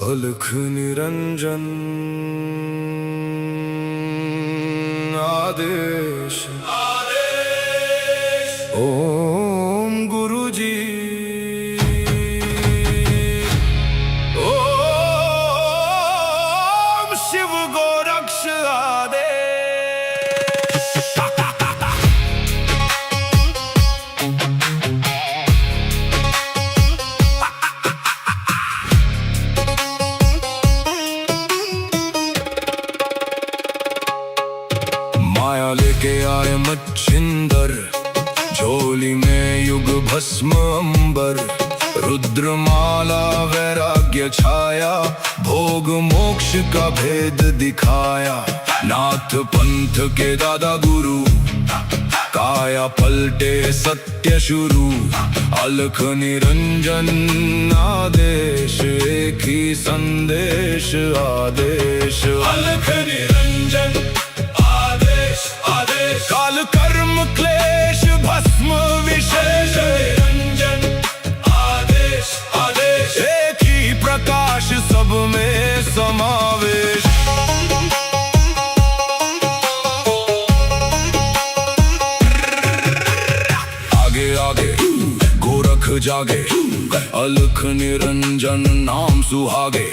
अलख निरंजन आदेश ओम गुरुजी ओम शिव गोरक्ष आदेश। माया लेके आए मच्छिंदर, झोली में युग भस्म अंबर। रुद्रमाला वैराग्य छाया, भोग मोक्ष का भेद दिखाया। नाथ पंथ के दादा गुरु, काया पलटे सत्य शुरू। अलख निरंजन आदेश, एक ही संदेश आदेश। अलख निरंजन काल कर्म क्लेश भस्म विशेष। निरंजन आदेश आदेश, एक ही प्रकाश सब में समावेश। आगे आगे गोरख जागे, अलख निरंजन नाम सुहागे।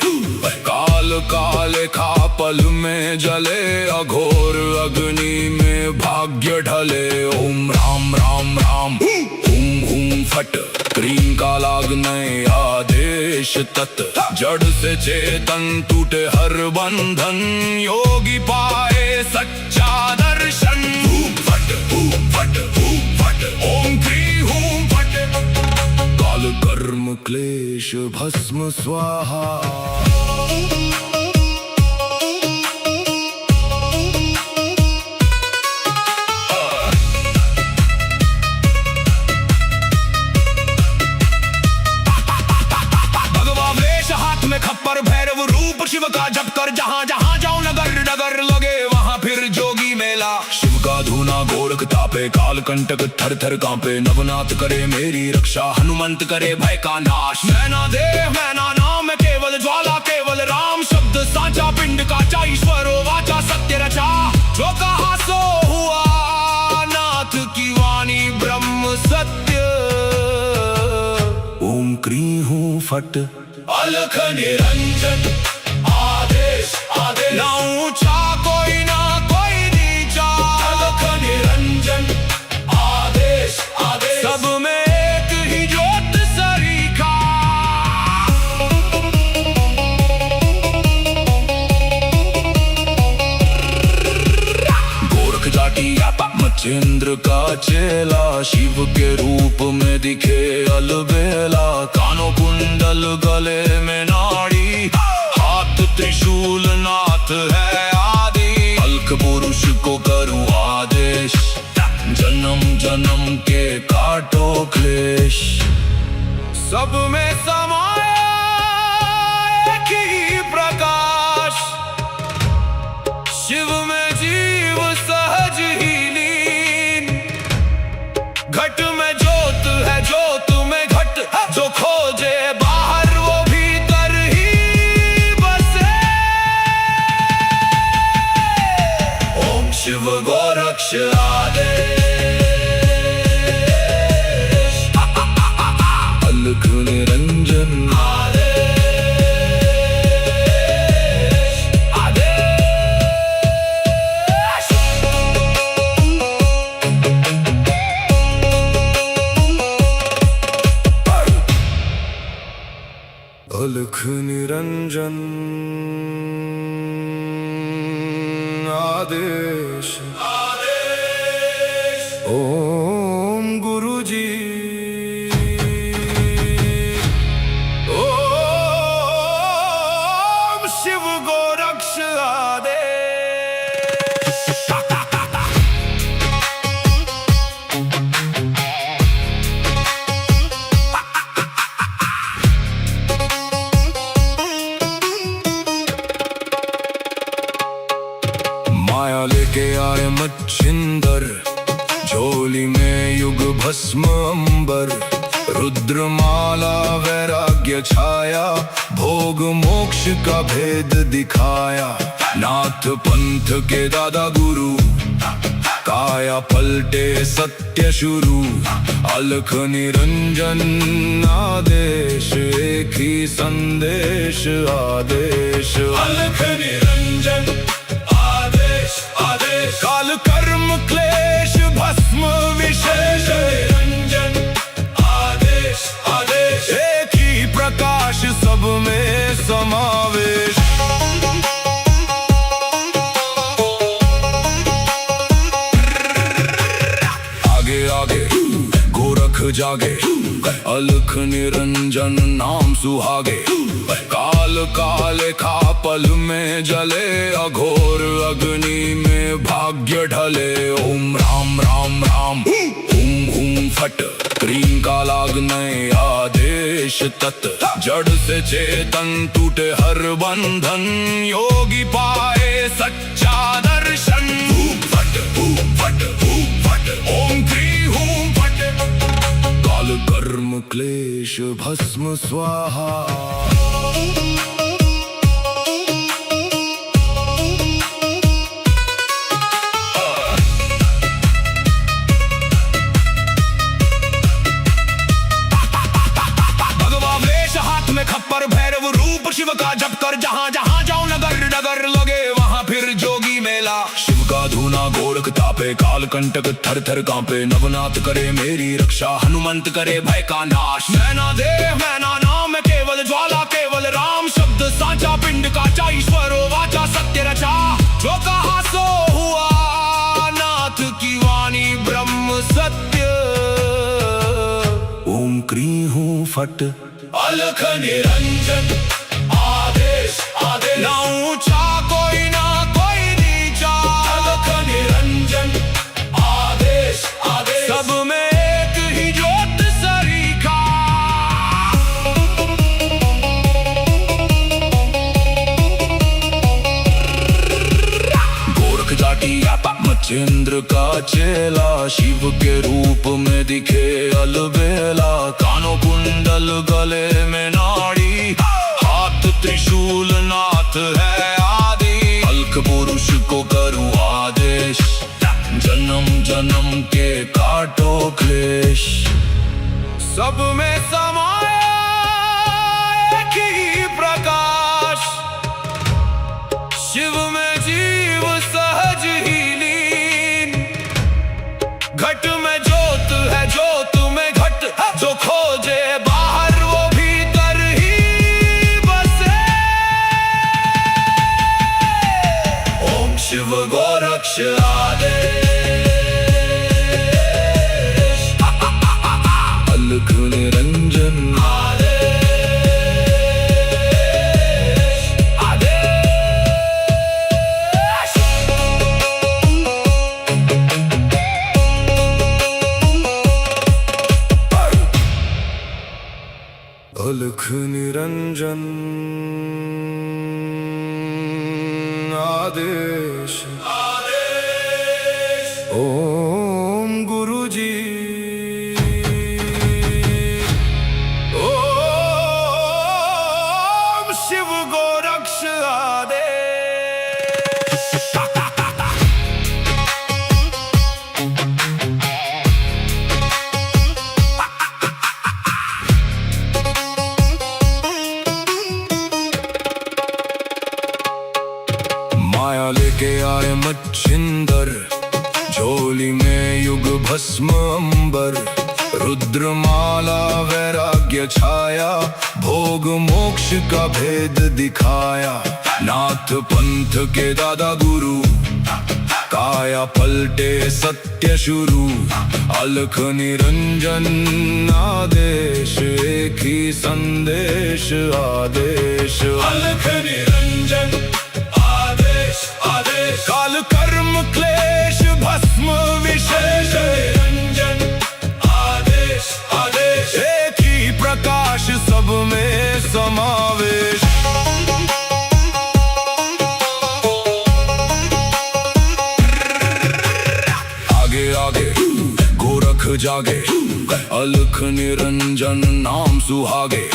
काल काले का पल में जले, अघोर अग्नि में भाग्य ढले। ओम राम राम राम हुम हुम फट, क्रीम का लागने आदेश तत्। जड़ से चेतन टूटे हर बंधन, योगी पाए सच्चा दर्शन। हुम फट ओम क्री हुम फट, काल कर्म क्लेश भस्म स्वाहा। खप्पर भैरव रूप शिव का जप कर, जहाँ जहाँ जाऊं नगर नगर लगे वहाँ फिर जोगी मेला। शिव का धूना गोरख तापे, काल कंटक थर थर कांपे। नवनाथ करे मेरी रक्षा, हनुमंत करे भय का नाश। मैना देह मैना नाम केवल ज्वाला, केवल राम शब्द साचा। पिंड का चा ईश्वरो वाचा, सत्य रचा जो कहा सो हुआ। नाथ की वाणी ब्रह्म सत्य। ओम क्री हूँ फट, अलख निरंजन आदेश आदेश। ना ऊंचा कोई ना कोई नीचा, अलख निरंजन आदेश आदेश। सब में एक ही ज्योत सरीखा। गोरख जाटी मच्छिंद्र का चेला, शिव के रूप में दिखे अलबेला। कानों कुंडल गले में नाड़ी, हाथ त्रिशूल नाथ है आदि। अलख पुरुष को करूं आदेश, जन्म जन्म के काटो क्लेश। सब में समाया एक ही प्रकाश, शिव में जीव सहज ही लीन। घट में ज्योत है ज्योत में घट, जो खोजे बाहर वो भीतर ही बसे। ओम शिव गोरक्ष आदेश। अलख निरंजन आदेश आदेश। अलख निरंजन आदेश आदेश। ओम गुरुजी ओम शिव गोरक्ष आदेश। माया लेके आए मच्छिंदर, झोली में युग भस्म अंबर। रुद्रमाला वैराग्य छाया, भोग मोक्ष का भेद दिखाया। नाथ पंथ के दादा गुरु, काया पलटे सत्य शुरू। अलख निरंजन आदेश, एक ही संदेश आदेश। अलख निरंजन आदेश आदेश, काल कर्म क्लेश भस्म विशेष। निरंजन आदेश आदेश, एक ही प्रकाश सब में समावेश। गोरख जागे, अलख निरंजन नाम सुहागे। काल काले खा पल में जले, अघोर अग्नि में भाग्य ढले। ओम राम राम राम, हुम हुम फट, क्रीम का लागने आदेश तत्। जड़ से चेतन टूटे हर बंधन, योगी पाए सच्चा दर्शन। फट फट फट, ओम क्रीम हुम फट, काल कर्म क्लेश भस्म स्वाहा। खप्पर भैरव रूप शिव का जप कर, जहाँ जहाँ जाओ नगर नगर लगे वहाँ फिर जोगी मेला। शिव का धूना गोरख तापे, काल कंटक थर थर कांपे। नवनाथ करे मेरी रक्षा, हनुमंत करे भय का नाश। मैना देह मैना नाम केवल ज्वाला, केवल राम शब्द साचा। पिंड काचा ईश्वरो वाचा, सत्य रचा। जो कहा सो हुआ, नाथ की वाणी ब्रह्म सत्य। ओम क्री हूँ फट, अलख निरंजन आदेश आदेश। ना ऊंचा कोई ना कोई नीचा, अलख निरंजन आदेश आदेश। सब में एक ही ज्योत सरीखा। गोरख जाटी मचेंद्र का चेला, शिव के रूप में दिखे अलबेला। कानों कुंडल गले में नाड़ी, हाथ त्रिशूल नाथ है आदि। अलख पुरुष को करूं आदेश, जन्म जन्म के काटो क्लेश। सब में समाया एक ही प्रकाश, शिव में जीव सहज ही लीन। घट में ज्योत है, ज्योत में घट। जो खोजे बाहर वो भीतर ही बसे। ओम शिव गोरक्ष आदेश, अलख निरंजन आदेश आदेश। अलख निरंजन आदेश आदेश। ओम गुरुजी, ओम शिव गोरक्ष आदेश। माया लेके आए मच्छिंदर, झोली में युग भस्म अंबर। रुद्रमाला वैराग्य छाया, भोग मोक्ष का भेद दिखाया। नाथ पंथ के दादा गुरु, काया पलटे सत्य शुरू। अलख निरंजन आदेश, एक ही संदेश आदेश। अलख निरंजन आदेश आदेश, काल कर्म क्लेश भस्म विशेष। निरंजन आदेश आदेश, एक ही प्रकाश सब में समावेश। आगे आगे गोरख जागे, अलख निरंजन नाम सुहागे।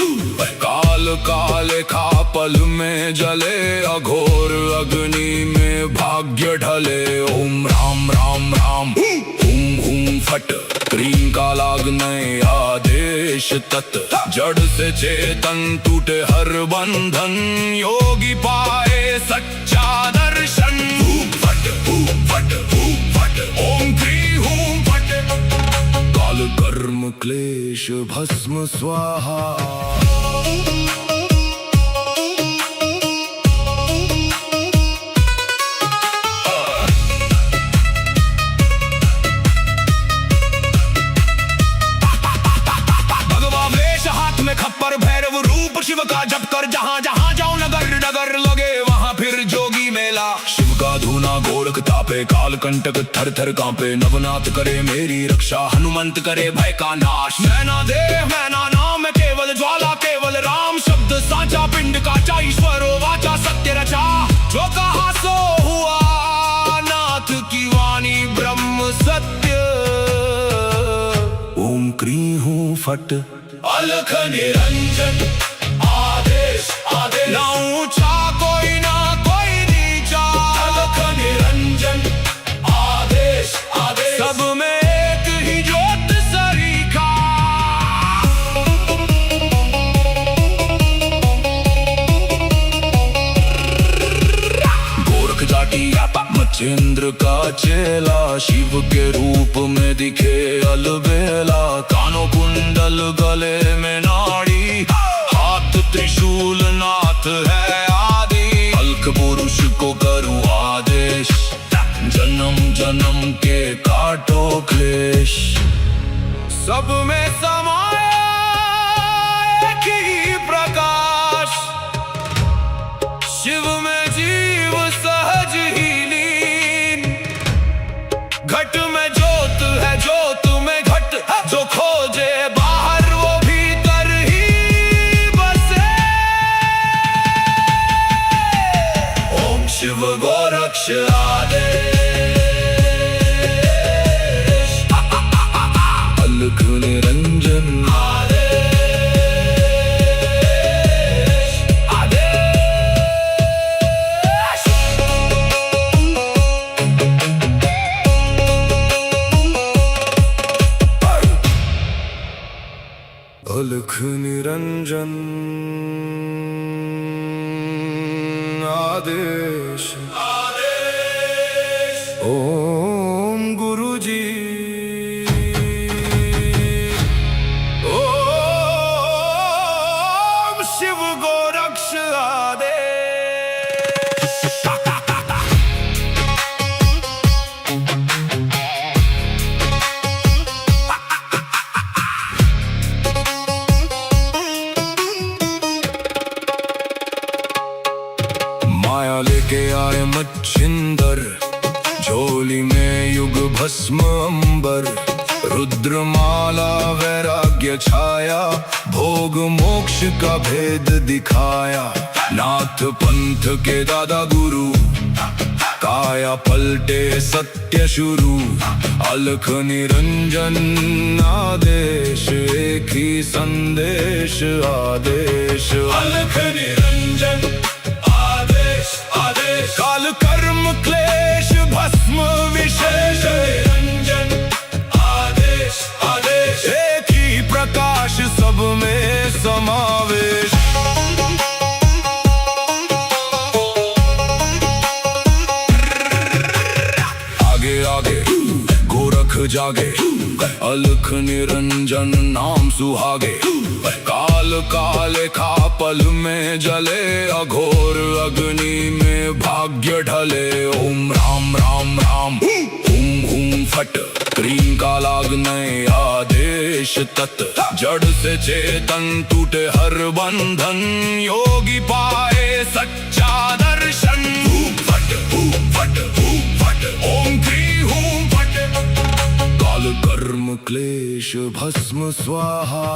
काल काले खा पल में जले, अघोर अग्नि में भाग्य ढले। ओम राम राम राम हूम हूम फट, क्रीम का लागने आदेश तत्। जड़ से चेतन टूटे हर बंधन, योगी पाए सच्चा दर्शन। हूम फट हूम फट हूम फट, ओम क्री हूम फट। काल कर्म क्लेश भस्म स्वाहा। खप्पर भैरव रूप शिव का जप कर, जहाँ जहाँ जाऊं नगर नगर लगे वहाँ फिर जोगी मेला। शिव का धूना गोरख तापे, काल कंटक थर थर कांपे। नवनाथ करे मेरी रक्षा, हनुमंत करे भय का नाश। मैना देह मैना नाम केवल ज्वाला, केवल राम शब्द साचा। पिंड काचा ईश्वरो वाचा, सत्य रचा जो कहा सो हुआ। नाथ की वाणी ब्रह्म सत्य। ओम क्री हूँ फट, अलख निरंजन आदेश आदेश। ना ऊंचा कोई ना कोई नीचा, अलख निरंजन आदेश आदेश। सब में एक ही ज्योत सरीखा। गोरख जाटी मच्छिंद्र का चेला, शिव के रूप में दिखे अलबेला। कानों कुंडल गले में नाड़ी, हाथ त्रिशूल नाथ है आदि। अलख पुरुष को करूं आदेश, जन्म जन्म के काटो क्लेश। सब में समाया एक ही प्रकाश, शिव में जीव सहज ही लीन। घट में ज्योत है ज्योत में घट, जो खोजे बाहर वो भीतर ही बसे। ओम शिव गोरक्ष आदेश। अलख निरंजन आदेश आदेश। अलख निरंजन आदेश आदेश। ओम गुरु जी ओम शिव गोरक्ष आदेश। माया लेके आए मच्छिंदर, झोली में युग भस्म अंबर। रुद्रमाला वैराग्य छाया, भोग मोक्ष का भेद दिखाया। नाथ पंथ के दादा गुरु, काया पलटे सत्य शुरू। अलख निरंजन आदेश, एक ही संदेश आदेश। अलख निरंजन आदेश आदेश। काल कर्म क्लेश भस्म विशेष। निरंजन आदेश आदेश। एक ही प्रकाश सब में समावेश। आगे आगे गोरख जागे, अलख निरंजन नाम सुहागे। काल काले खा पल में जले, अघोर अग्नि में भाग्य ढले। ओम राम राम राम हूम हूम फट, क्रीम का लागने आदेश तत्। जड़ से चेतन टूटे हर बंधन, योगी पाए सच्चा दर्शन। हूम फट हूम फट हूम फट, ओम क्री हूम फट। काल कर्म क्लेश भस्म स्वाहा।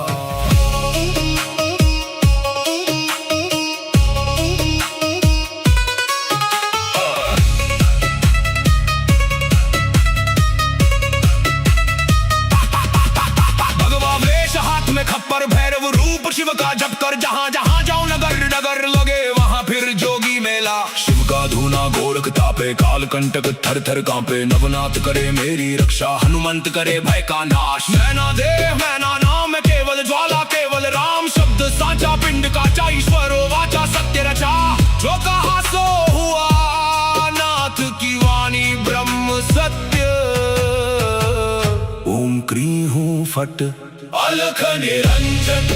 धूना गोरख तापे, काल कंटक थर थर कांपे। नवनाथ करे मेरी रक्षा, हनुमंत करे भय का नाश। मैना देह मैना नाम केवल ज्वाला, केवल राम शब्द साचा। पिंड काचा ईश्वरो वाचा, सत्य रचा। जो कहा सो हुआ, नाथ की वाणी ब्रह्म सत्य। ओम क्री हूँ फट, अलख निरंजन।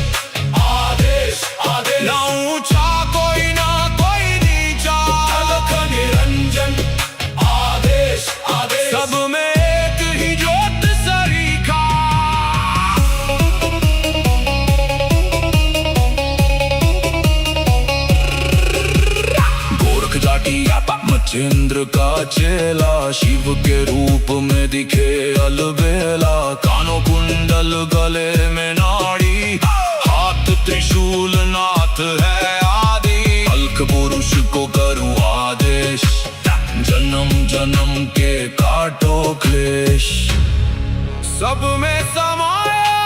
आदेश आदेश, ना ऊंचा कोई ना कोई नीचा। अलख निरंजन, आदेश आदेश, सब में एक ही ज्योत सरीखा। गोरख जाटी मचेंद्र का चेला, शिव के रूप में दिखे अलबेला। कानों कुंडल गले में नाड़ी, हाथ त्रिशूल नाथ है आदि। अलख पुरुष को करूं आदेश, जन्म जन्म के काटो क्लेश। सब में समाया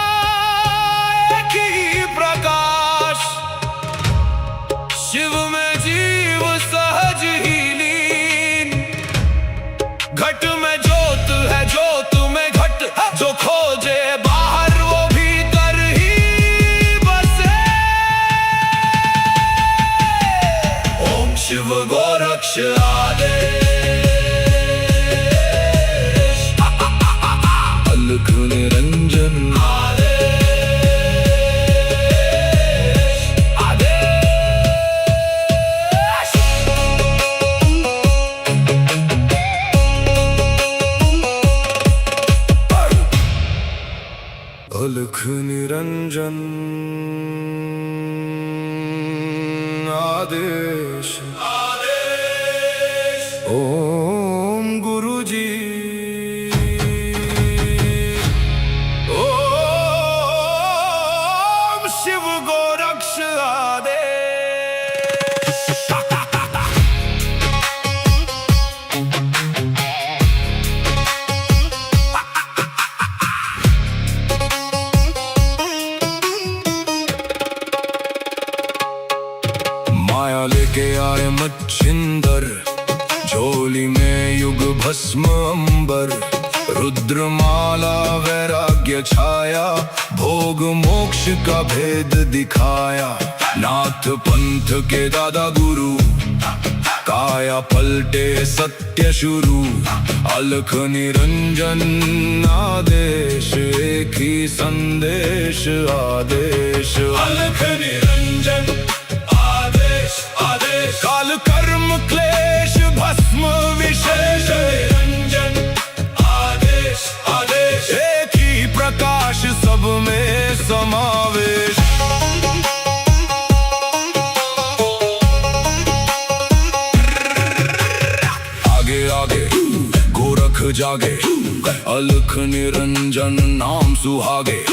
एक ही प्रकाश, शिव में जीव सहज ही लीन। घट में ज्योत है, ज्योत में घट। जो खोजे बाहर वो भीतर ही बसे। ओम शिव गोरक्ष आदेश, अलख निरंजन आदेश, आदेश। अलख निरंजन आदेश, आदेश। ओम गुरुजी, ओम शिव गोरक्ष आदेश। माया लेके आए मच्छिंदर, झोली में युग भस्म अंबर। रुद्रमाला वैराग्य छाया, भोग मोक्ष का भेद दिखाया। नाथ पंथ के दादा गुरु, काया पलटे सत्य शुरू। अलख निरंजन आदेश, एक ही संदेश आदेश। अलख निरंजन आदेश, आदेश। काल कर्म क्लेश भस्म विशेष। निरंजन आदेश, आदेश। एक ही प्रकाश, सब में समावेश। आगे आगे गोरख जागे, अलख निरंजन नाम सुहागे।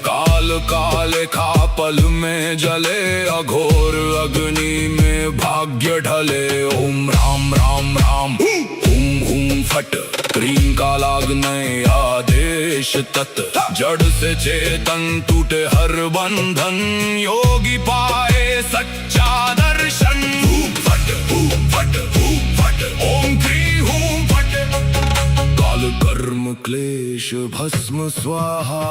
काल काले खा पल में जले, अघोर अग्नि में भाग्य ढले। ओम राम राम राम, हुम हुम फट। क्रीम का लागने आदेश तत्, जड़ से चेतन टूटे हर बंधन। योगी पाए सच्चा दर्शन। फट फट फट, ओम क्री हूं फट। काल कर्म क्लेश भस्म स्वाहा।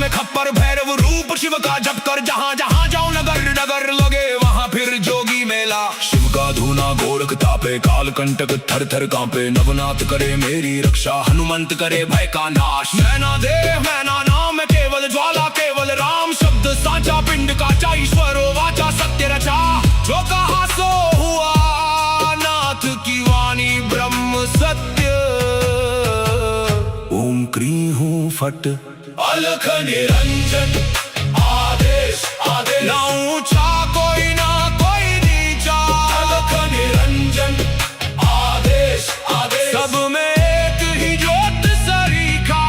खप्पर भैरव रूप शिव का जप कर, जहाँ जहाँ जाऊं नगर नगर लगे वहाँ फिर जोगी मेला। शिव का धूना गोरख तापे, काल कंटक थर थर कांपे। नवनाथ करे मेरी रक्षा, हनुमंत करे भय का नाश। मैना देह मैना नाम केवल ज्वाला, केवल राम शब्द साचा। पिंड काचा ईश्वरो वाचा, सत्य रचा। जो कहा सो हुआ, नाथ की वाणी ब्रह्म सत्य। ओम क्री हूँ फट, अलख निरंजन आदेश, आदेश। ना ऊंचा कोई ना कोई नीचा। अलख निरंजन आदेश, आदेश, सब में एक ही ज्योत सरीखा।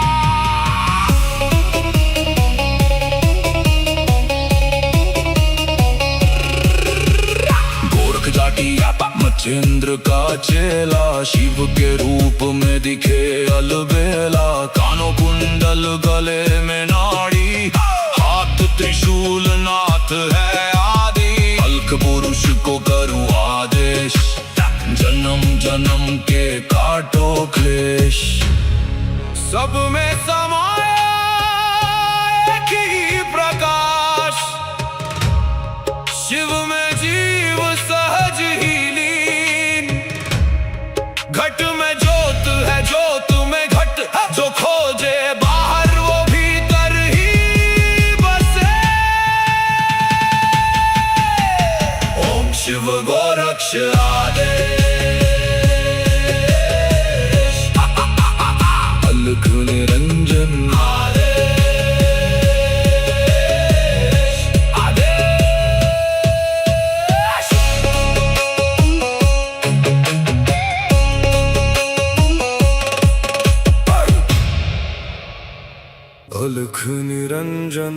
गोरख जाटी मचेंद्र का चेला शिव के रूप में दिखे अलबेला। कानों कुंडल गले में नाड़ी, हाथ त्रिशूल नाथ है आदि। अलख पुरुष को करूं आदेश, जन्म जन्म के काटो क्लेश। सब में समाया एक ही प्रकाश, शिव में जीव सहज ही लीन। घट में ज्योत है, ज्योत में घट, जो खोजे बाहर वो भीतर ही बसे। ओम शिव गोरक्ष आदेश, अलख निरंजन आदेश, आदेश। अलख निरंजन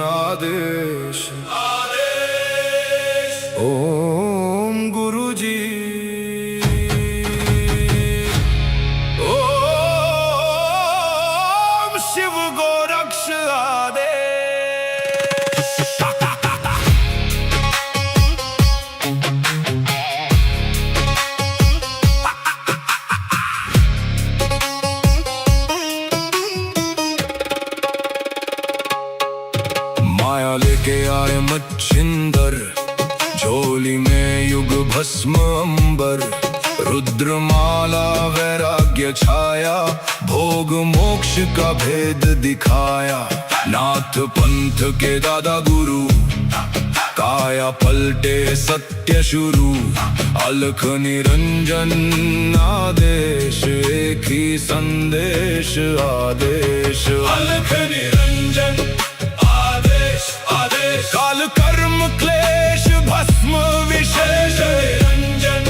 आदेश, आदेश। ओम गुरुजी, ओम शिव गोरक्ष आदेश। माया लेके आए मच्छिंदर, झोली में युग भस्म अंबर। रुद्रमाला वैराग्य छाया, भोग मोक्ष का भेद दिखाया। नाथ पंथ के दादा गुरु, काया पलटे सत्य शुरू। अलख निरंजन आदेश, एक ही संदेश आदेश। अलख निरंजन आदेश, आदेश। काल कर्म क्लेश भस्म विशेष, निरंजन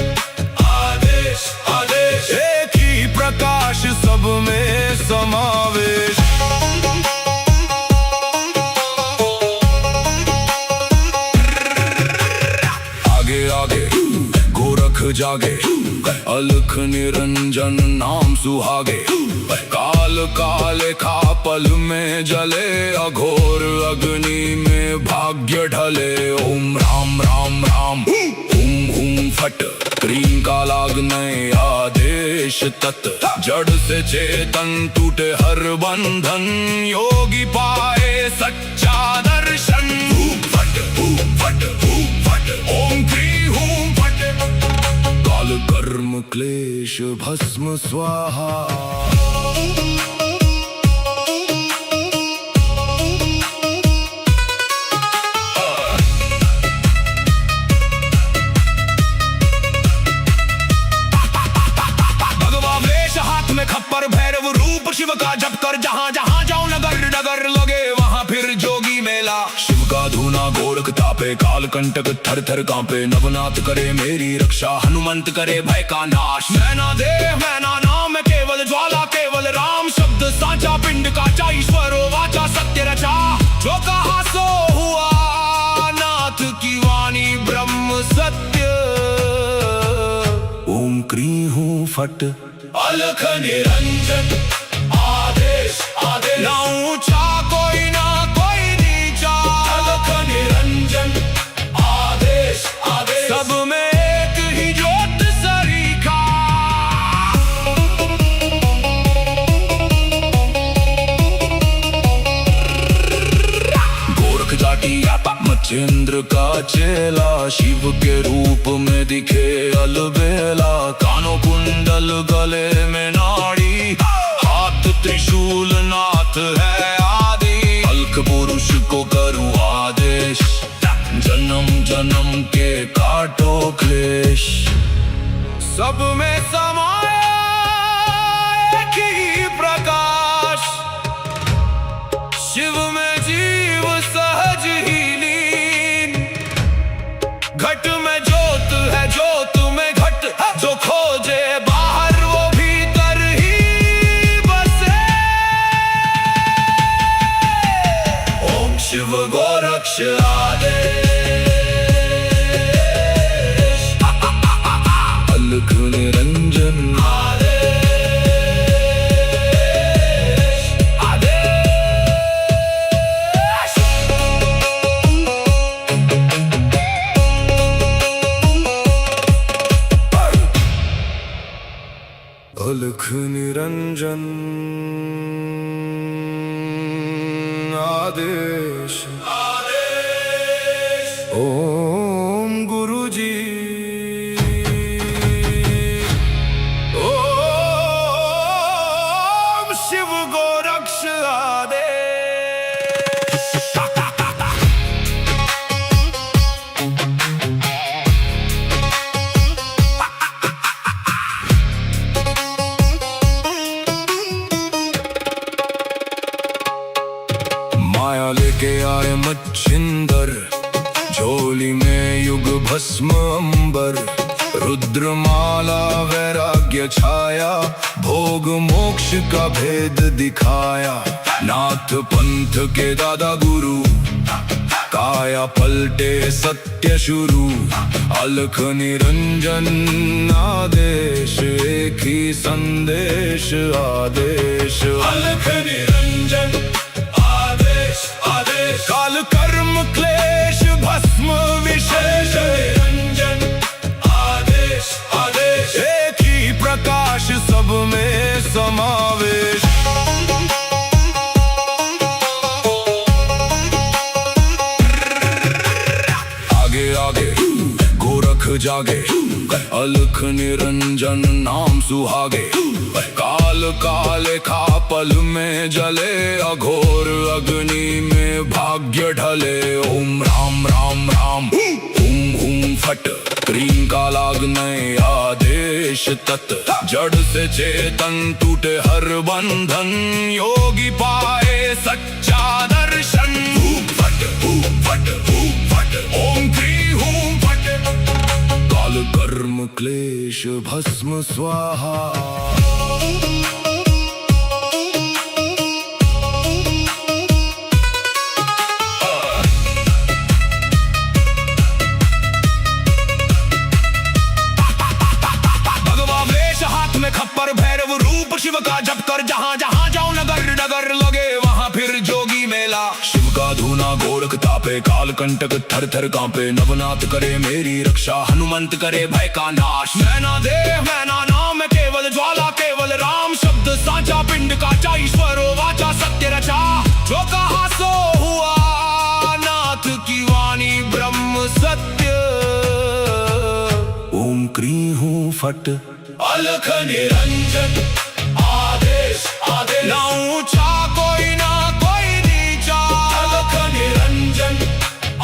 आदेश, आदेश। एक ही प्रकाश सब में समावेश। आगे आगे गोरख जागे, अलख निरंजन नाम सुहागे। काल काले खा पल में जले, अघोर अग्नि में भाग्य ढले। ओम राम राम राम, हुम हुम फट, क्रीम का लागने आदेश तत्। जड़ से चेतन टूटे हर बंधन, योगी पाए सच्चा दर्शन। हुम फट, हुम फट, हुम फट, ओम क्री हुम फट। काल कर्म क्लेश भस्म स्वाहा। खप्पर भैरव रूप शिव का जप कर, जहाँ जहाँ जाऊं नगर नगर लगे वहाँ फिर जोगी मेला। शिव का धूना गोरख तापे, काल कंटक थर थर कांपे। नवनाथ करे मेरी रक्षा, हनुमंत करे भय का नाश। मैना देह मैना नाम है केवल ज्वाला, केवल राम शब्द साचा। पिंड काचा ईश्वरो वाचा, सत्य रचा। जो कहा सो हुआ, नाथ की वाणी ब्रह्म सत्य। ओम क्री हूँ फट, अलख निरंजन आदेश, आदेश। ना ऊंचा कोई ना कोई नीचा, अलख निरंजन आदेश, आदेश। सब में एक ही ज्योत सरीखा। गोरख जाटी मचेंद्र का चेला, शिव के रूप में दिखे अलबेला। कानों कुंडल गले में नाड़ी, हाथ त्रिशूल नाथ है आदि। अलख पुरुष को करूं आदेश, जन्म जन्म के काटो क्लेश। सब में समाया एक ही प्रकाश, शिव में जीव सहज ही लीन। घट में ज्योत है, ज्योत में घट, जो खोजे बाहर वो भीतर ही बसे। ओम शिव गोरक्ष आदेश। अलख निरंजन आदेश ओम गुरुजी ओम शिव गोरक्ष आदेश। माया लेके आए मच्छिंदर, झोली में युग भस्म अंबर। रुद्रमाला वैराग्य छाया, भोग मोक्ष का भेद दिखाया। नाथ पंथ के दादा गुरु, काया पलटे सत्य शुरू। अलख निरंजन आदेश, एक ही संदेश आदेश। अलख निरंजन आदेश आदेश, काल कर्म क्लेश भस्म विशेष। निरंजन आदेश आदेश, एक ही प्रकाश सब में समावेश। आगे आगे गोरख जागे, अलख निरंजन नाम सुहागे। काल काले खा पल में जले, अघोर अग्नि में भाग्य ढले। ओम राम राम राम हुम हुम फट, क्रीम का लागने आदेश तत्। जड़ से चेतन टूटे हर बंधन, योगी पाए सच्चा दर्शन। हुम फट ओम क्रीम हुम फट, काल कर्म क्लेश भस्म स्वाहा। खप्पर भैरव रूप शिव का जप कर, जहाँ जहाँ जाऊं नगर नगर लगे वहाँ फिर जोगी मेला। शिव का धूना गोरख तापे, काल कंटक थर थर कांपे। नवनाथ करे मेरी रक्षा, हनुमंत करे भय का नाश। मैना देह मैना नाम केवल ज्वाला, केवल राम शब्द साचा। पिंड का चा ईश्वरो वाचा, सत्य रचा जो कहा सो हुआ। नाथ की वाणी ब्रह्म सत्य। ओम क्रीं हूँ फट, अलख निरंजन आदेश आदेश। ना ऊंचा कोई ना कोई नीचा, अलख निरंजन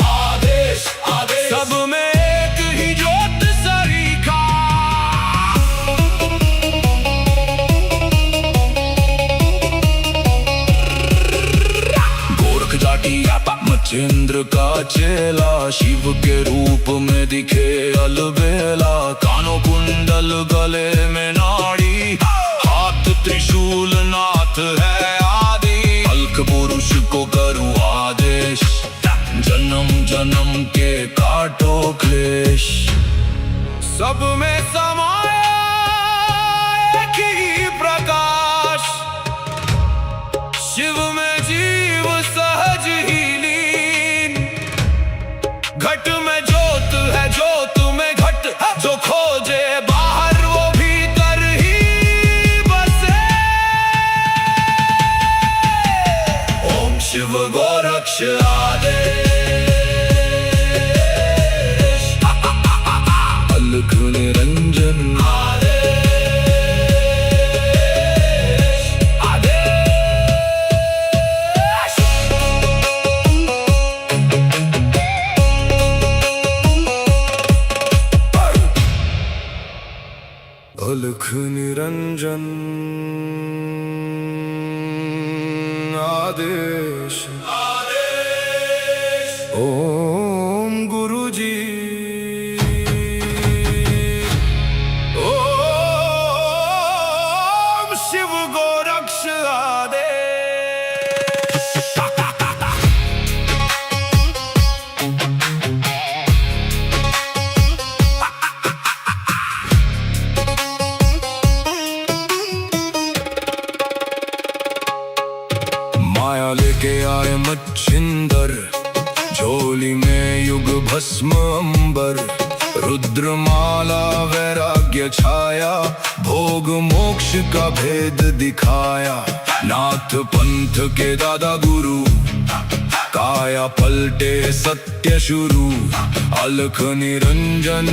आदेश आदेश। सब में एक ही ज्योत सरीखा। गोरख जाटी मच्छिंद्र का चेला, शिव के रूप में दिखे अलबेला। कानों कुंडल गले में नाड़ी, हाथ त्रिशूल नाथ है आदि। अलख पुरुष को करूं आदेश, जन्म जन्म के काटो क्लेश। सब में समाया एक ही प्रकाश, शिव में जीव सहज ही लीन। घट में ज्योत है ज्योत में घट, जो खोजे बाहर वो भीतर ही बसे। ओम शिव गोरक्ष आदेश, अलख निरंजन आदेश आदेश। अलख निरंजन आदेश आदेश। ओम गुरुजी ओम शिव गोरक्ष आदेश। माया लेके आए मच्छिंदर, झोली में युग भस्म अंबर। रुद्रमाला वैराग्य छाया, भोग मोक्ष का भेद दिखाया। नाथ पंथ के दादा गुरु, काया पलटे सत्य शुरू। अलख निरंजन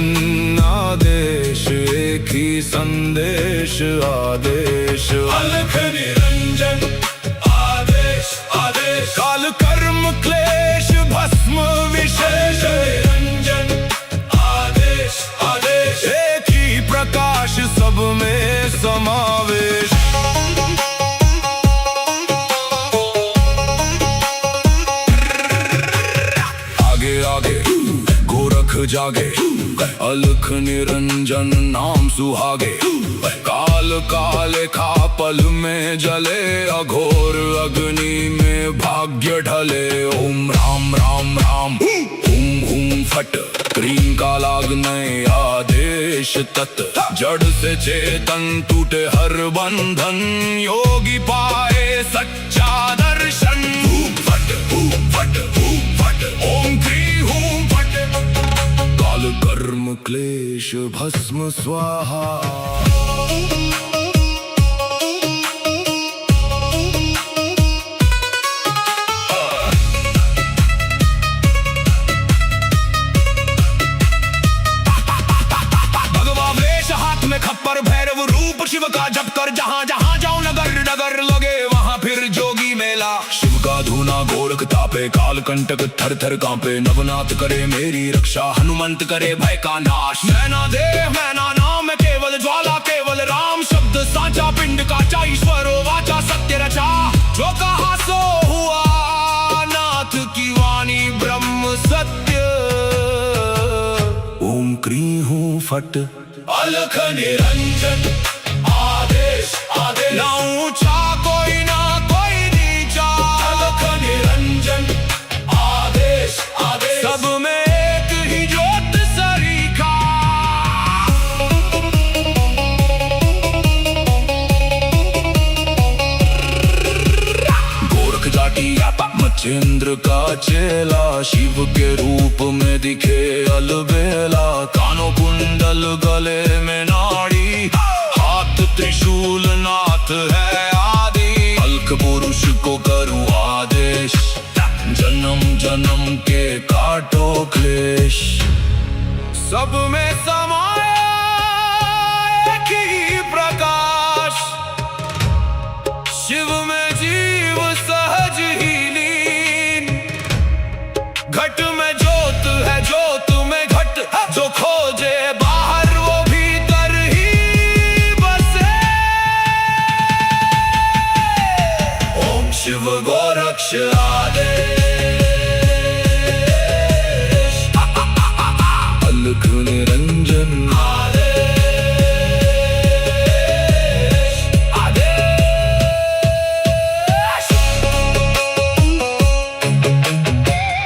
आदेश, एक ही संदेश आदेश। अलख निरंजन आदेश आदेश, काल कर्म क्लेश भस्म विशेष। निरंजन आदेश आदेश, एक ही प्रकाश सब में समावेश। आगे आगे गोरख जागे, अलख निरंजन नाम सुहागे। काल काले खा पल में जले, अघोर अग्नि में भाग्य ढले। ओम राम राम राम हुम हुम फट, क्रीम का लागने आदेश तत्। जड़ से चेतन टूटे हर बंधन, योगी पाए सच्चा दर्शन। फट फट फट, ओम क्री हूं फट। काल कर्म क्लेश भस्म स्वाहा। खप्पर भैरव रूप शिव का जप कर, जहां जहां जाऊं नगर नगर लगे वहां फिर जोगी मेला। शिव का धूना गोरख तापे, काल कंटक थर थर कांपे। नवनाथ करे मेरी रक्षा, हनुमंत करे भय का नाश। मैना देह मैना नाम है केवल ज्वाला, केवल राम शब्द साचा। पिंड काचा ईश्वरो वाचा, सत्य रचा। जो कहा सो हुआ, नाथ की वाणी ब्रह्म सत्य। ओम क्री हूं फट, अलख निरंजन आदेश आदेश। ना ऊंचा कोई ना कोई नीचा, अलख निरंजन आदेश आदेश। सब में एक ही ज्योत सरीखा। गोरख जाटी मच्छिंद्र का चेला, शिव के रूप में दिखे अलबेला। कानों कुंडल गले में नाड़ी, हाथ त्रिशूल नाथ है आदि। अलख पुरुष को करूं आदेश, जन्म जन्म के काटो क्लेश। सब में समाया एक ही प्रकाश, शिव में जीव सहज ही लीन। घट में ज्योत है ज्योत में घट, जो खोजे बाहर वो भीतर ही बसे। ओम शिव गोरक्ष आदेश।